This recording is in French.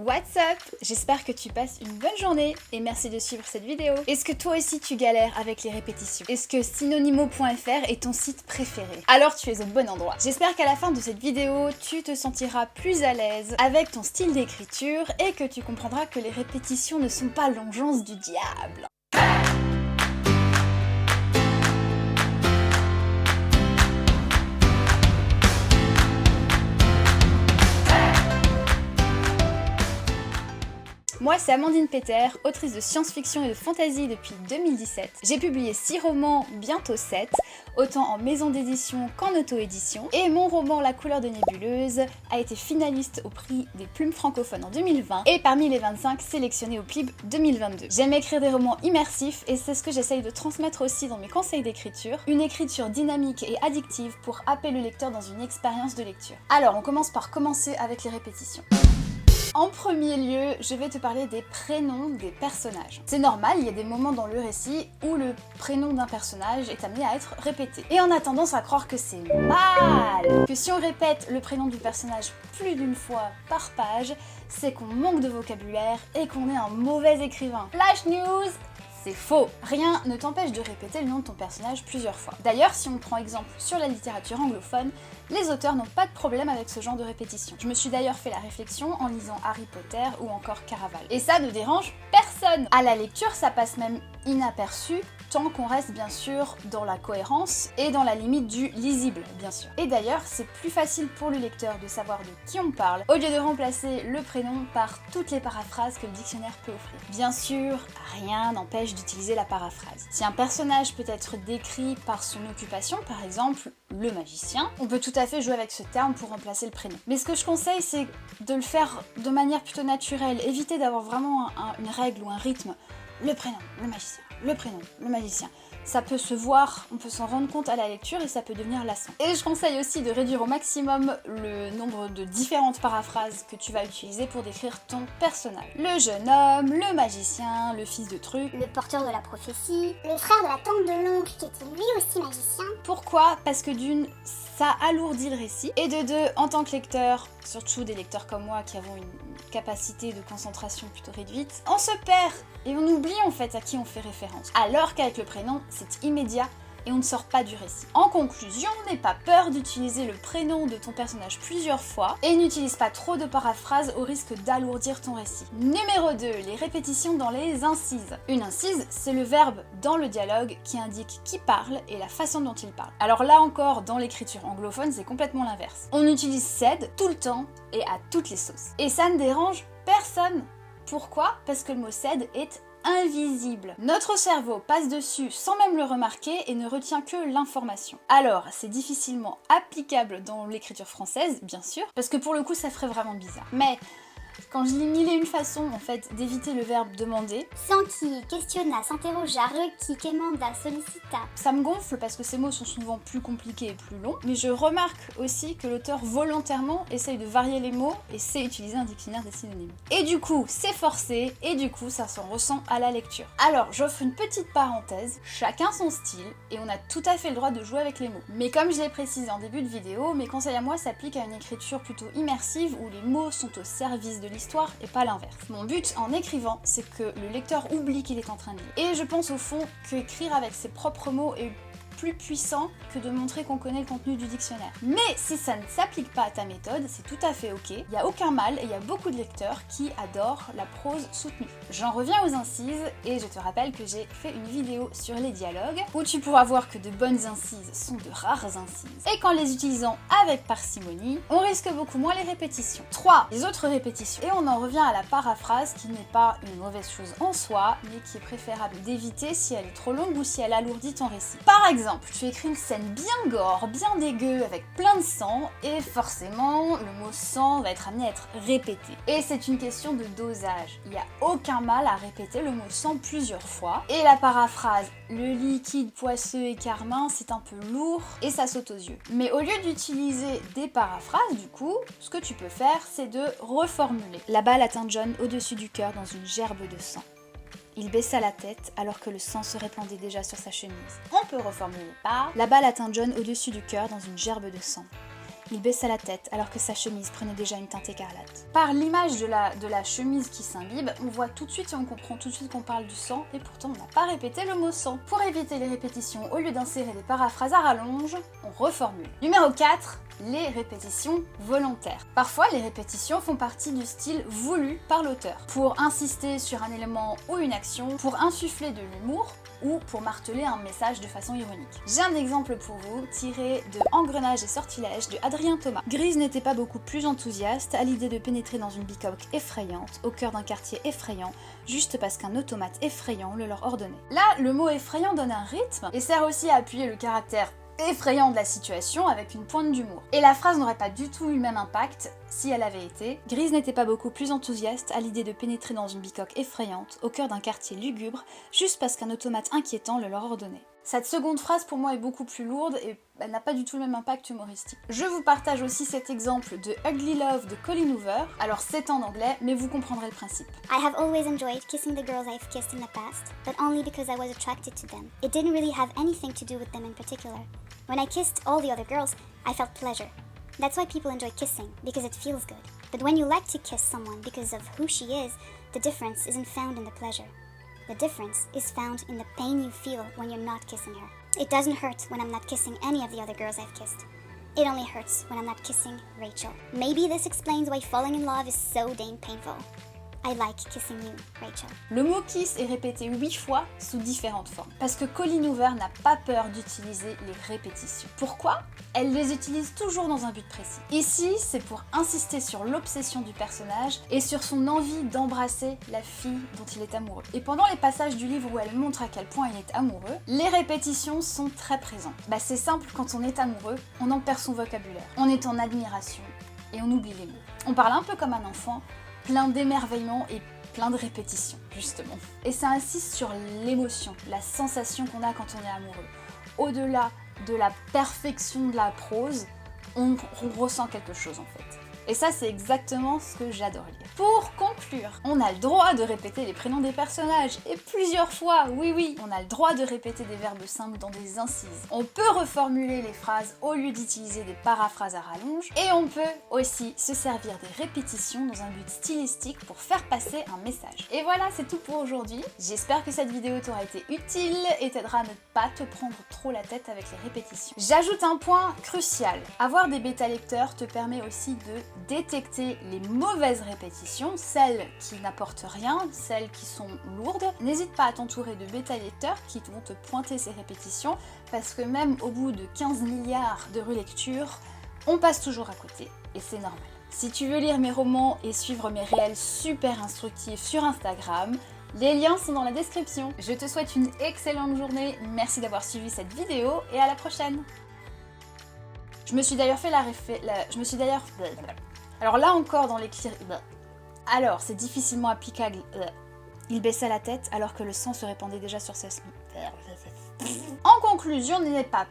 What's up? J'espère que tu passes une bonne journée et merci de suivre cette vidéo. Est-ce que toi aussi tu galères avec les répétitions? Est-ce que synonymo.fr est ton site préféré? Alors tu es au bon endroit. J'espère qu'à la fin de cette vidéo, tu te sentiras plus à l'aise avec ton style d'écriture et que tu comprendras que les répétitions ne sont pas l'engeance du diable. Moi, c'est Amandine Peter, autrice de science-fiction et de fantasy depuis 2017. J'ai publié 6 romans, bientôt 7, autant en maison d'édition qu'en auto-édition. Et mon roman La couleur de nébuleuse a été finaliste au prix des plumes francophones en 2020 et parmi les 25 sélectionnés au PLIB 2022. J'aime écrire des romans immersifs et c'est ce que j'essaye de transmettre aussi dans mes conseils d'écriture. Une écriture dynamique et addictive pour happer le lecteur dans une expérience de lecture. Alors, on commence par commencer avec les répétitions. En premier lieu, je vais te parler des prénoms des personnages. C'est normal, il y a des moments dans le récit où le prénom d'un personnage est amené à être répété. Et on a tendance à croire que c'est mal, que si on répète le prénom du personnage plus d'une fois par page, c'est qu'on manque de vocabulaire et qu'on est un mauvais écrivain. Flash news! C'est faux. Rien ne t'empêche de répéter le nom de ton personnage plusieurs fois. D'ailleurs, si on prend exemple sur la littérature anglophone, les auteurs n'ont pas de problème avec ce genre de répétition. Je me suis d'ailleurs fait la réflexion en lisant Harry Potter ou encore Caraval. Et ça ne dérange personne. À la lecture, ça passe même inaperçu, tant qu'on reste bien sûr dans la cohérence et dans la limite du lisible, bien sûr. Et d'ailleurs, c'est plus facile pour le lecteur de savoir de qui on parle, au lieu de remplacer le prénom par toutes les paraphrases que le dictionnaire peut offrir. Bien sûr, rien n'empêche d'utiliser la paraphrase. Si un personnage peut être décrit par son occupation, par exemple le magicien, on peut tout à fait jouer avec ce terme pour remplacer le prénom. Mais ce que je conseille, c'est de le faire de manière plutôt naturelle, éviter d'avoir vraiment une règle ou un rythme. Le prénom, le magicien, le prénom, le magicien. Ça peut se voir, on peut s'en rendre compte à la lecture et ça peut devenir lassant. Et je conseille aussi de réduire au maximum le nombre de différentes paraphrases que tu vas utiliser pour décrire ton personnage. Le jeune homme, le magicien, le fils de truc, le porteur de la prophétie, le frère de la tante de l'oncle qui était lui aussi magicien. Pourquoi? Parce que d'une, ça alourdit le récit, et de deux, en tant que lecteur, surtout des lecteurs comme moi qui avons une capacité de concentration plutôt réduite, on se perd et on oublie en fait à qui on fait référence. Alors qu'avec le prénom, c'est immédiat et on ne sort pas du récit. En conclusion, n'aie pas peur d'utiliser le prénom de ton personnage plusieurs fois et n'utilise pas trop de paraphrases au risque d'alourdir ton récit. Numéro 2, les répétitions dans les incises. Une incise, c'est le verbe dans le dialogue qui indique qui parle et la façon dont il parle. Alors là encore, dans l'écriture anglophone, c'est complètement l'inverse. On utilise said tout le temps et à toutes les sauces. Et ça ne dérange personne. Pourquoi? Parce que le mot said est invisible. Notre cerveau passe dessus sans même le remarquer et ne retient que l'information. Alors, c'est difficilement applicable dans l'écriture française, bien sûr, parce que pour le coup, ça ferait vraiment bizarre. Mais quand je lis mille et une façons, en fait, d'éviter le verbe demander, sans qui questionna, s'interrogea, requis, quémanda, sollicita. Ça me gonfle parce que ces mots sont souvent plus compliqués et plus longs, mais je remarque aussi que l'auteur volontairement essaye de varier les mots et sait utiliser un dictionnaire des synonymes. Et du coup, c'est forcé, et du coup, ça s'en ressent à la lecture. Alors, j'offre une petite parenthèse, chacun son style, et on a tout à fait le droit de jouer avec les mots. Mais comme je l'ai précisé en début de vidéo, mes conseils à moi s'appliquent à une écriture plutôt immersive où les mots sont au service de l'histoire et pas l'inverse. Mon but en écrivant, c'est que le lecteur oublie qu'il est en train de lire. Et je pense au fond qu'écrire avec ses propres mots est plus puissant que de montrer qu'on connaît le contenu du dictionnaire. Mais si ça ne s'applique pas à ta méthode, c'est tout à fait ok, il n'y a aucun mal et il y a beaucoup de lecteurs qui adorent la prose soutenue. J'en reviens aux incises et je te rappelle que j'ai fait une vidéo sur les dialogues où tu pourras voir que de bonnes incises sont de rares incises et qu'en les utilisant avec parcimonie, on risque beaucoup moins les répétitions. 3. Les autres répétitions. Et on en revient à la paraphrase qui n'est pas une mauvaise chose en soi, mais qui est préférable d'éviter si elle est trop longue ou si elle alourdit ton récit. Par exemple, tu écris une scène bien gore, bien dégueu, avec plein de sang, et forcément, le mot sang va être amené à être répété. Et c'est une question de dosage. Il n'y a aucun mal à répéter le mot sang plusieurs fois. Et la paraphrase, le liquide poisseux et carmin, c'est un peu lourd, et ça saute aux yeux. Mais au lieu d'utiliser des paraphrases, du coup, ce que tu peux faire, c'est de reformuler. La balle atteint John au-dessus du cœur dans une gerbe de sang. Il baissa la tête alors que le sang se répandait déjà sur sa chemise. On peut reformuler par: la balle atteint John au-dessus du cœur dans une gerbe de sang. Il baissa la tête alors que sa chemise prenait déjà une teinte écarlate. Par l'image de la chemise qui s'imbibe, on voit tout de suite et on comprend tout de suite qu'on parle du sang et pourtant on n'a pas répété le mot sang. Pour éviter les répétitions, au lieu d'insérer des paraphrases à rallonge, on reformule. Numéro 4. Les répétitions volontaires. Parfois, les répétitions font partie du style voulu par l'auteur, pour insister sur un élément ou une action, pour insuffler de l'humour ou pour marteler un message de façon ironique. J'ai un exemple pour vous, tiré de Engrenages et sortilèges de Adrien Thomas. Grise n'était pas beaucoup plus enthousiaste à l'idée de pénétrer dans une bicoque effrayante, au cœur d'un quartier effrayant, juste parce qu'un automate effrayant le leur ordonnait. Là, le mot effrayant donne un rythme et sert aussi à appuyer le caractère effrayant de la situation avec une pointe d'humour. Et la phrase n'aurait pas du tout eu le même impact si elle avait été « Grise n'était pas beaucoup plus enthousiaste à l'idée de pénétrer dans une bicoque effrayante, au cœur d'un quartier lugubre, juste parce qu'un automate inquiétant le leur ordonnait ». Cette seconde phrase pour moi est beaucoup plus lourde et elle n'a pas du tout le même impact humoristique. Je vous partage aussi cet exemple de Ugly Love de Colleen Hoover. Alors c'est en anglais, mais vous comprendrez le principe. I have always enjoyed kissing the girls I've kissed in the past, but only because I was attracted to them. It didn't really have anything to do with them in particular. When I kissed all the other girls, I felt pleasure. That's why people enjoy kissing, because it feels good. But when you like to kiss someone because of who she is, the difference isn't found in the pleasure. The difference is found in the pain you feel when you're not kissing her. It doesn't hurt when I'm not kissing any of the other girls I've kissed. It only hurts when I'm not kissing Rachel. Maybe this explains why falling in love is so dang painful. I like kissing you, Rachel. Le mot kiss est répété 8 fois sous différentes formes. Parce que Colleen Hoover n'a pas peur d'utiliser les répétitions. Pourquoi ? Elle les utilise toujours dans un but précis. Ici, c'est pour insister sur l'obsession du personnage et sur son envie d'embrasser la fille dont il est amoureux. Et pendant les passages du livre où elle montre à quel point il est amoureux, les répétitions sont très présentes. C'est simple, quand on est amoureux, on en perd son vocabulaire. On est en admiration et on oublie les mots. On parle un peu comme un enfant, plein d'émerveillement et plein de répétitions, justement. Et ça insiste sur l'émotion, la sensation qu'on a quand on est amoureux. Au-delà de la perfection de la prose, on ressent quelque chose en fait. Et ça, c'est exactement ce que j'adore lire. Pour conclure, on a le droit de répéter les prénoms des personnages, et plusieurs fois, oui, on a le droit de répéter des verbes simples dans des incises. On peut reformuler les phrases au lieu d'utiliser des paraphrases à rallonge, et on peut aussi se servir des répétitions dans un but stylistique pour faire passer un message. Et voilà, c'est tout pour aujourd'hui. J'espère que cette vidéo t'aura été utile et t'aidera à ne pas te prendre trop la tête avec les répétitions. J'ajoute un point crucial. Avoir des bêta-lecteurs te permet aussi de détecter les mauvaises répétitions, celles qui n'apportent rien, celles qui sont lourdes. N'hésite pas à t'entourer de bêta-lecteurs qui vont te pointer ces répétitions, parce que même au bout de 15 milliards de relectures, on passe toujours à côté, et c'est normal. Si tu veux lire mes romans et suivre mes réels super instructifs sur Instagram, les liens sont dans la description. Je te souhaite une excellente journée, merci d'avoir suivi cette vidéo et à la prochaine. Je me suis d'ailleurs fait Alors là encore dans l'écriture... Alors, c'est difficilement applicable... Il baissa la tête alors que le sang se répandait déjà sur sa... En conclusion, n'est pas...